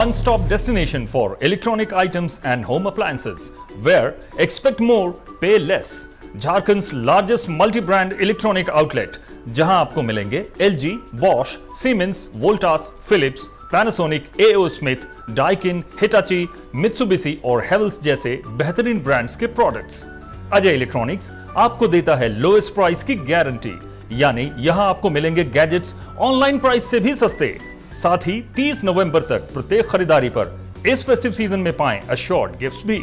One-stop destination for electronic items and home appliances, where expect more, pay less. Jharkhand largest multi brand electronic outlet, जहां आपको मिलेंगे LG, Bosch, Siemens, Voltas, Philips, Panasonic, AO Smith, Daikin, Hitachi, Mitsubishi और Havells जैसे बेहतरीन brands के products. Ajay electronics आपको देता है लोएस्ट प्राइस की गारंटी, यानी यहां आपको मिलेंगे गैजेट्स ऑनलाइन प्राइस से भी सस्ते। साथ ही 30 नवंबर तक प्रत्येक खरीदारी पर इस फेस्टिव सीजन में पाएं अश्योर्ड गिफ्ट्स भी।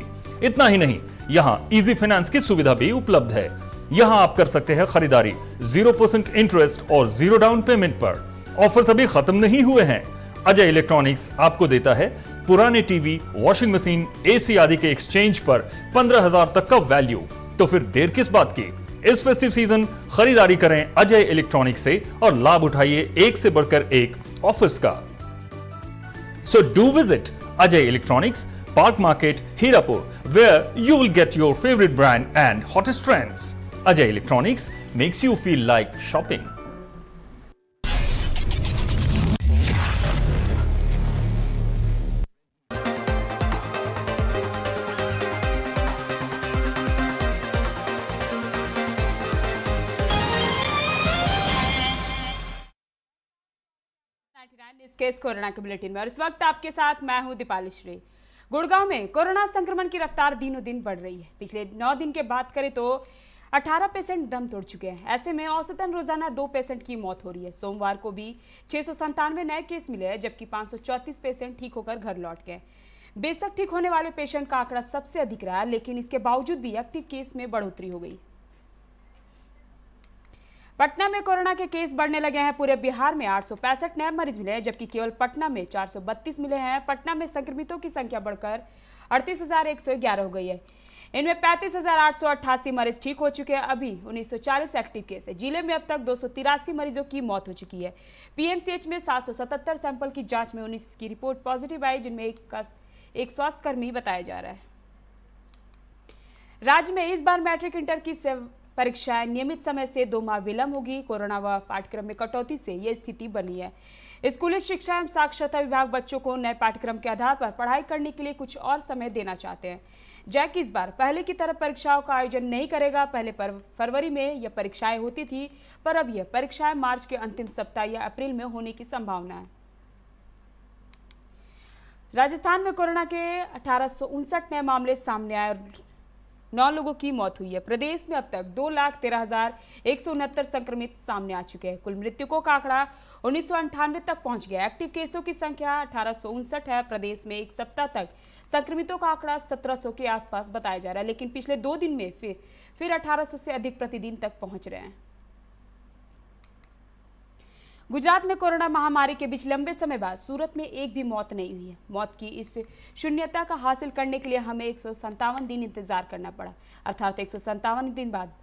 इतना ही नहीं, यहां इजी फाइनेंस की सुविधा भी उपलब्ध है। यहां आप कर सकते हैं खरीदारी 0% इंटरेस्ट और 0 डाउन पेमेंट पर। ऑफर्स अभी खत्म नहीं हुए हैं। अजय इलेक्ट्रॉनिक्स आपको देता है पुराने टीवी, वॉशिंग मशीन, एसी आदि के एक्सचेंज पर 15,000 तक का वैल्यू। तो फिर देर किस बात की, इस फेस्टिव सीजन खरीदारी करें अजय इलेक्ट्रॉनिक्स से और लाभ उठाइए एक से बढ़कर एक ऑफर्स का। So do visit Ajay Electronics, Park Market, Hirapur, where you will get your favorite brand and hottest trends. Ajay Electronics makes you feel like shopping. News के इस कोरोना के बुलेटिन में और इस वक्त आपके साथ मैं हूं दीपाली श्री। गुड़गांव में कोरोना संक्रमण की रफ्तार दिनों दिन बढ़ रही है। पिछले 9 दिन के बात करें तो 18 पेशेंट दम तोड़ चुके हैं। ऐसे में औसतन रोजाना 2 पेशेंट की मौत हो रही है। सोमवार को भी 697 नए केस मिले हैं, जबकि 534 पेशेंट ठीक होकर घर लौट गए। बेशक ठीक होने वाले पेशेंट का आंकड़ा सबसे अधिक रहा, लेकिन इसके बावजूद भी एक्टिव केस में बढ़ोतरी हो गई। पटना में कोरोना के केस बढ़ने लगे हैं। पूरे बिहार में 865 नए मरीज मिले हैं, जबकि केवल पटना में 432 मिले हैं। पटना में संक्रमितों की संख्या बढ़कर 38,111 हो गई है। इनमें 35,888 मरीज ठीक हो चुके हैं। अभी 1940 एक्टिव केस है। जिले में अब तक 283 मरीजों की मौत हो चुकी है। पीएमसीएच में 777 सैंपल की जांच में 19 की रिपोर्ट पॉजिटिव आई, जिनमें एक स्वास्थ्यकर्मी बताया जा रहा है। राज्य में इस बार मैट्रिक इंटर की परीक्षाएं नियमित समय से 2 माह विलंब होगी। कोरोना व पाठ्यक्रम में कटौती से यह स्थिति बनी है। स्कूली शिक्षा एवं साक्षरता विभाग बच्चों को नए पाठ्यक्रम के आधार पर पढ़ाई करने के लिए कुछ और समय देना चाहते हैं। जैक इस बार पहले की तरह परीक्षाओं का आयोजन नहीं करेगा। पहले फरवरी में यह परीक्षाएं होती थी, पर अब यह परीक्षाएं मार्च के अंतिम सप्ताह या अप्रैल में होने की संभावना है। राजस्थान में कोरोना के 1859 नए मामले सामने आए और 9 लोगों की मौत हुई है। प्रदेश में अब तक 2,13,169 संक्रमित सामने आ चुके हैं। कुल मृतकों का आंकड़ा 1998 तक पहुंच गया। एक्टिव केसों की संख्या 1859 है। प्रदेश में एक सप्ताह तक संक्रमितों का आंकड़ा 1700 के आसपास बताया जा रहा है, लेकिन पिछले 2 दिन में फिर 1800 से अधिक प्रतिदिन तक पहुंच रहे हैं। गुजरात में कोरोना महामारी के बीच लंबे समय बाद सूरत में एक भी मौत नहीं हुई है। मौत की इस शून्यता का हासिल करने के लिए हमें 157 दिन इंतजार करना पड़ा, अर्थात 157 दिन बाद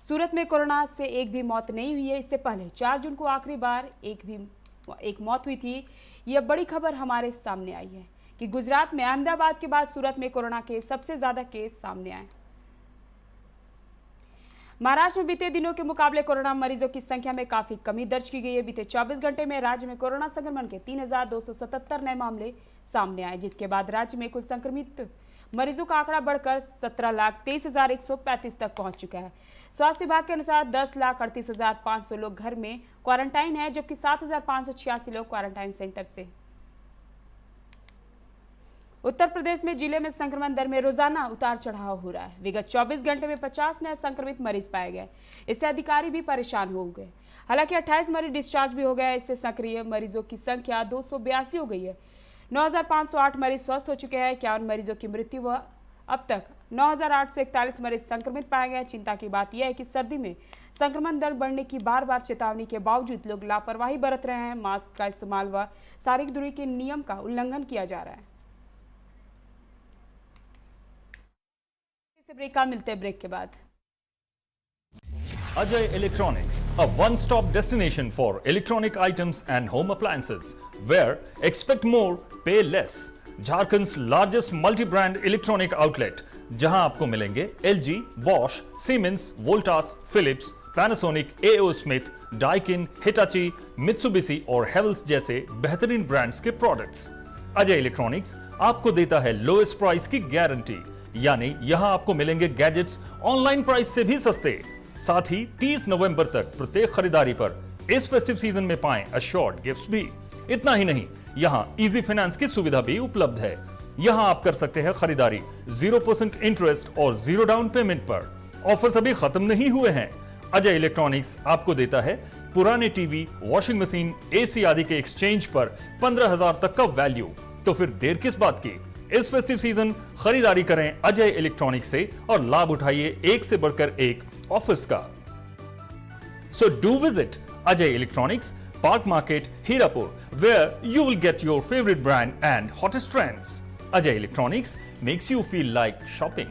सूरत में कोरोना से एक भी मौत नहीं हुई है। इससे पहले 4 जून को आखिरी बार एक मौत हुई थी। यह बड़ी खबर हमारे सामने आई है कि गुजरात में अहमदाबाद के बाद सूरत में कोरोना के सबसे ज्यादा केस सामने आए। महाराष्ट्र में बीते दिनों के मुकाबले कोरोना मरीजों की संख्या में काफी कमी दर्ज की गई है। बीते 24 घंटे में राज्य में कोरोना संक्रमण के 3,277 नए मामले सामने आए, जिसके बाद राज्य में कुल संक्रमित मरीजों का आंकड़ा बढ़कर 17,23,135 तक पहुंच चुका है। स्वास्थ्य विभाग के अनुसार 10,38,500 लोग घर में क्वारंटाइन है, जबकि 7,586 लोग क्वारंटाइन सेंटर से। उत्तर प्रदेश में जिले में संक्रमण दर में रोजाना उतार चढ़ाव हो रहा है। विगत 24 घंटे में 50 नए संक्रमित मरीज पाए गए। इससे अधिकारी भी परेशान हो गए। हालांकि 28 मरीज डिस्चार्ज भी हो गए। इससे सक्रिय मरीजों की संख्या 282 हो गई है। 9,508 मरीज स्वस्थ हो चुके हैं। 51 मरीजों की मृत्यु हुआ। अब तक 9,841 मरीज संक्रमित पाए गए। चिंता की बात यह है कि सर्दी में संक्रमण दर बढ़ने की बार चेतावनी के बावजूद लोग लापरवाही बरत रहे हैं। मास्क का इस्तेमाल व शारीरिक दूरी के नियम का उल्लंघन किया जा रहा है। ब्रेक का मिलते ब्रेक के बाद। Ajay Electronics, a one-stop destination for electronic items and home appliances, where expect more, pay less. Jharkhand largest multi brand electronic outlet, जहां आपको मिलेंगे LG, Bosch, Siemens, Voltas, Philips, Panasonic, AO Smith, Daikin, Hitachi, Mitsubishi और Havells जैसे बेहतरीन brands के products. Ajay electronics आपको देता है लोएस्ट प्राइस की गारंटी, यानी यहां आपको मिलेंगे गैजेट्स ऑनलाइन प्राइस से भी सस्ते। साथ ही 30 नवंबर तक प्रत्येक खरीदारी पर इस फेस्टिव सीजन में पाएं अश्योर्ड गिफ्ट्स भी। इतना ही नहीं, यहां इजी फाइनेंस की सुविधा भी उपलब्ध है। यहां आप कर सकते हैं खरीदारी 0% इंटरेस्ट और 0 डाउन पेमेंट पर। ऑफर्स अभी खत्म नहीं हुए हैं। अजय इलेक्ट्रॉनिक्स आपको देता है पुराने टीवी, वॉशिंग मशीन, एसी आदि के एक्सचेंज पर 15,000 तक का वैल्यू। तो फिर देर किस बात की, इस फेस्टिव सीजन खरीदारी करें अजय इलेक्ट्रॉनिक्स से और लाभ उठाइए एक से बढ़कर एक ऑफर्स का। So do visit Ajay Electronics, Park Market, Hirapur, where you will get your favorite brand and hottest trends. Ajay Electronics makes you feel like shopping.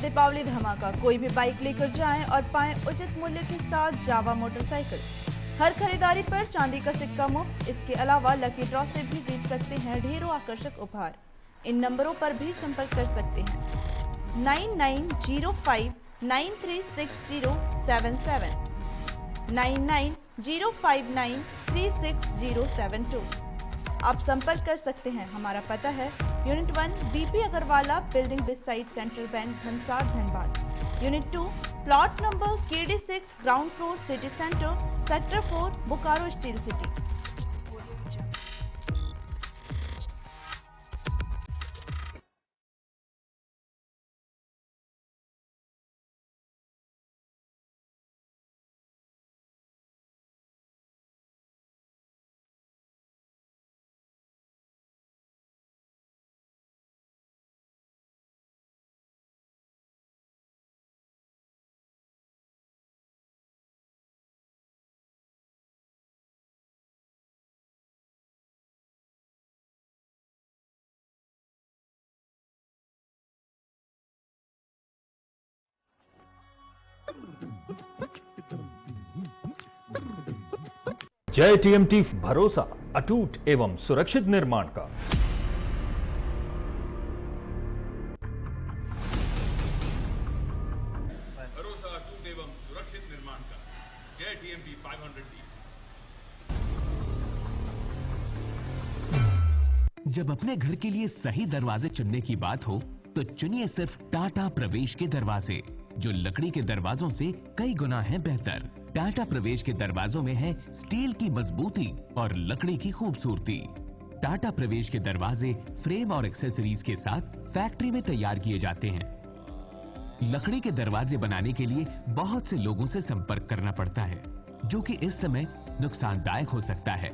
Deepavali धमाका। कोई भी बाइक लेकर जाएं और पाएं उचित मूल्य के साथ जावा मोटरसाइकिल। हर खरीदारी पर चांदी का सिक्का मुफ्त। इसके अलावा लकी ड्रॉ से भी जीत सकते हैं ढेरों आकर्षक उपहार। इन नंबरों पर भी संपर्क कर सकते हैं 9905936077, 9905936072। आप संपर्क कर सकते हैं। हमारा पता है unit 1 BP Agrawala building beside central bank Dhansar Dhanbad. Unit 2 plot number KD6 ground floor city centre sector 4 Bokaro steel city. जय TMT, भरोसा अटूट एवं सुरक्षित निर्माण का। भरोसा अटूट एवं सुरक्षित निर्माण का। जय TMT 500D। जब अपने घर के लिए सही दरवाजे चुनने की बात हो तो चुनिए सिर्फ टाटा प्रवेश के दरवाजे, जो लकड़ी के दरवाजों से कई गुना है बेहतर। टाटा प्रवेश के दरवाजों में है स्टील की मजबूती और लकड़ी की खूबसूरती। टाटा प्रवेश के दरवाजे फ्रेम और एक्सेसरीज के साथ फैक्ट्री में तैयार किए जाते हैं। लकड़ी के दरवाजे बनाने के लिए बहुत से लोगों से संपर्क करना पड़ता है, जो कि इस समय नुकसानदायक हो सकता है।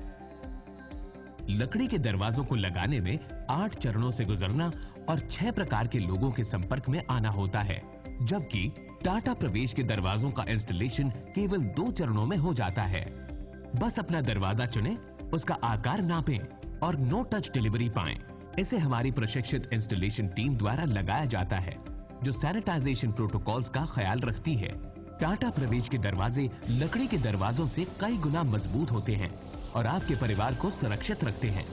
लकड़ी के दरवाजों को लगाने में 8 चरणों से गुजरना और 6 प्रकार के लोगों के संपर्क में आना होता है, जबकि टाटा प्रवेश के दरवाजों का इंस्टॉलेशन केवल 2 चरणों में हो जाता है। बस अपना दरवाजा चुनें, उसका आकार नापें और नो टच डिलीवरी पाएं। इसे हमारी प्रशिक्षित इंस्टॉलेशन टीम द्वारा लगाया जाता है, जो सैनिटाइजेशन प्रोटोकॉल्स का ख्याल रखती है। टाटा प्रवेश के दरवाजे लकड़ी के दरवाजों से कई गुना मजबूत होते हैं और आपके परिवार को सुरक्षित रखते हैं।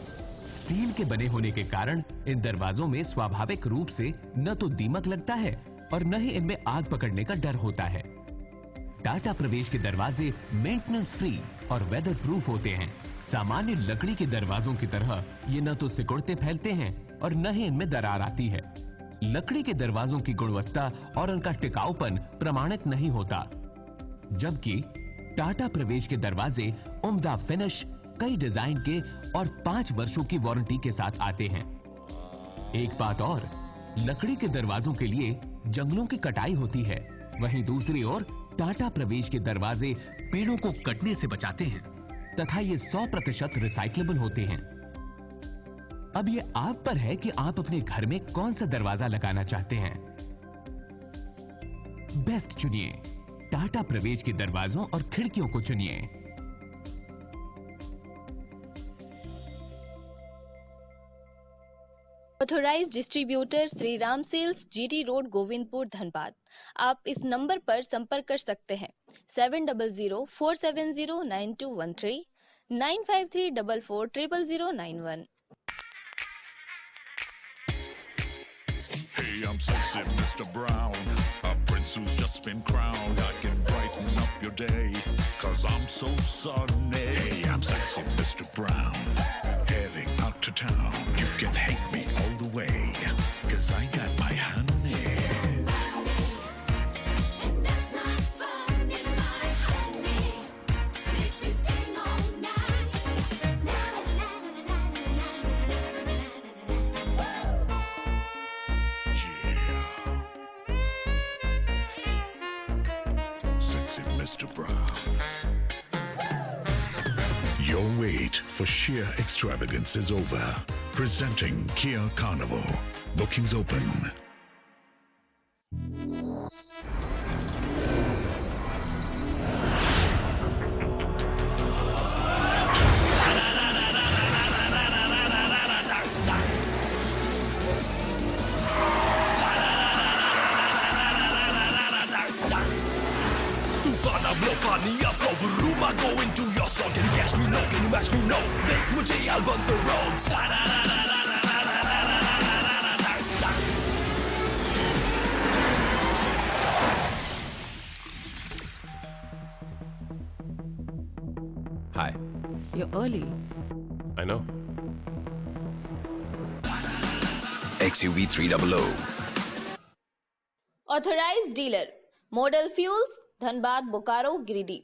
स्टील के बने होने के कारण इन दरवाजों में स्वाभाविक रूप से न तो दीमक लगता है और न ही इनमें आग पकड़ने का डर होता है। टाटा प्रवेश के दरवाजे मेंटेनेंस फ्री और वेदर प्रूफ होते हैं। सामान्य लकड़ी के दरवाजों की तरह ये न तो सिकुड़ते फैलते हैं और न ही इनमें दरार आती है। लकड़ी के दरवाजों की गुणवत्ता और उनका टिकाऊपन प्रमाणित नहीं होता, जबकि टाटा प्रवेश के दरवाजे उम्दा फिनिश, कई डिजाइन के और 5 वर्षों की वारंटी के साथ आते हैं। एक बात और, लकड़ी के दरवाजों के लिए जंगलों की कटाई होती है, वहीं दूसरी ओर टाटा प्रवेश के दरवाजे पेड़ों को कटने से बचाते हैं तथा ये 100% रिसाइक्लेबल होते हैं। अब ये आप पर है कि आप अपने घर में कौन सा दरवाजा लगाना चाहते हैं। बेस्ट चुनिए, टाटा प्रवेश के दरवाजों और खिड़कियों को चुनिए। Authorised distributor Shri Ram sales, GT road, Govindpur, Dhanbad. आप इस नंबर पर संपर्क कर सकते हैं 7004709213 9534400091। Hey, I'm sexy Mr. Brown, a prince who's just been crowned. I can brighten up your day, 'cause I'm so sunny. Hey, I'm sexy Mr. Brown, heading out to town. You can hate me all the way, 'cause I got my honey. And that's not fun in my honey. Makes me sing all night. Na na na na na na na na na. Yeah. Sexy Mr. Brown. Your wait for sheer extravagance is over. Presenting Kia Carnival. Bookings open. Tufana Blopania flow room, I go into your song. Can you catch me? No, can you match me? No, make mujhe I'll run the roads. Hi. You're early. I know. XUV 300. Authorised dealer model fuels, Dhanbad, Bokaro, Giridih.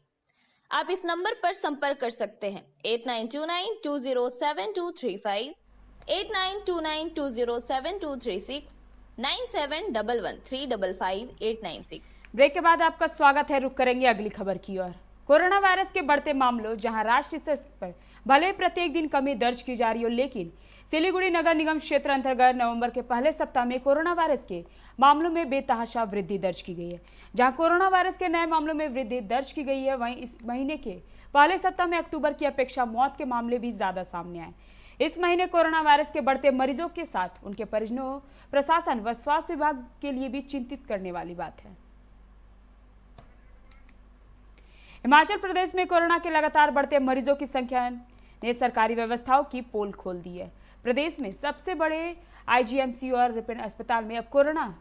आप इस number पर संपर्क कर सकते हैं 8929207235, 8929207236, 9711355896। Break के बाद आपका स्वागत है। रुक करेंगे अगली खबर की ओर। कोरोना वायरस के बढ़ते मामलों, जहां राष्ट्रीय स्तर पर भले ही प्रत्येक दिन कमी दर्ज की जा रही हो, लेकिन सिलीगुड़ी नगर निगम क्षेत्र अंतर्गत नवंबर के पहले सप्ताह में कोरोना वायरस के मामलों में बेतहाशा वृद्धि दर्ज की गई है। जहां कोरोना वायरस के नए मामलों में वृद्धि दर्ज की गई है, वहीं इस महीने के पहले सप्ताह में अक्टूबर की अपेक्षा मौत के मामले भी ज्यादा सामने आए। इस महीने कोरोना वायरस के बढ़ते मरीजों के साथ उनके परिजनों, प्रशासन व स्वास्थ्य विभाग के लिए भी चिंतित करने वाली बात है। हिमाचल प्रदेश में कोरोना के लगातार बढ़ते मरीजों की संख्या ने सरकारी व्यवस्थाओं की पोल खोल दी है। प्रदेश में सबसे बड़े आईजीएमसी और रिपन अस्पताल में अब कोरोना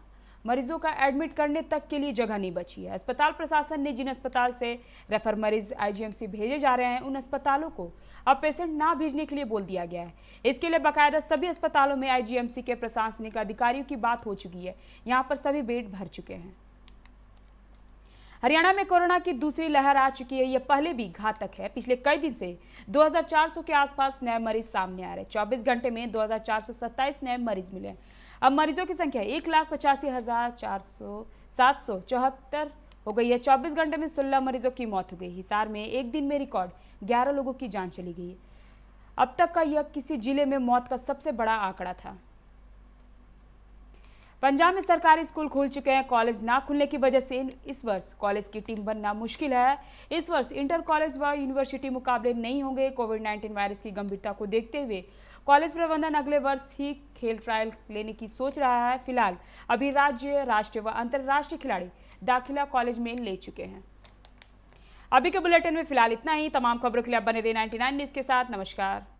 मरीजों का एडमिट करने तक के लिए जगह नहीं बची है। अस्पताल प्रशासन ने जिन अस्पताल से रेफर मरीज आईजीएमसी भेजे जा रहे हैं, उन अस्पतालों को अब पेशेंट ना भेजने के लिए बोल दिया गया है। इसके लिए बाकायदा सभी अस्पतालों में आईजीएमसी के प्रशासनिक अधिकारियों की बात हो चुकी है। यहाँ पर सभी बेड भर चुके हैं। हरियाणा में कोरोना की दूसरी लहर आ चुकी है। यह पहले भी घातक है। पिछले कई दिन से 2400 के आसपास नए मरीज सामने आ रहे हैं। 24 घंटे में 2427 नए मरीज मिले। अब मरीजों की संख्या 1,85,774 हो गई है। 24 घंटे में 16 मरीजों की मौत हो गई। हिसार में एक दिन में रिकॉर्ड 11 लोगों की जान चली गई है। अब तक का यह किसी जिले में मौत का सबसे बड़ा आंकड़ा था। पंजाब में सरकारी स्कूल खुल चुके हैं। कॉलेज ना खुलने की वजह से इस वर्ष कॉलेज की टीम बनना मुश्किल है। इस वर्ष इंटर कॉलेज व यूनिवर्सिटी मुकाबले नहीं होंगे। कोविड-19 वायरस की गंभीरता को देखते हुए कॉलेज प्रबंधन अगले वर्ष ही खेल ट्रायल लेने की सोच रहा है। फिलहाल अभी राज्य, राष्ट्रीय व अंतर्राष्ट्रीय खिलाड़ी दाखिला कॉलेज में ले चुके हैं। अभी के बुलेटिन में फिलहाल इतना ही। तमाम खबरों के लिए आप बने रहे 99 न्यूज़ के साथ। नमस्कार।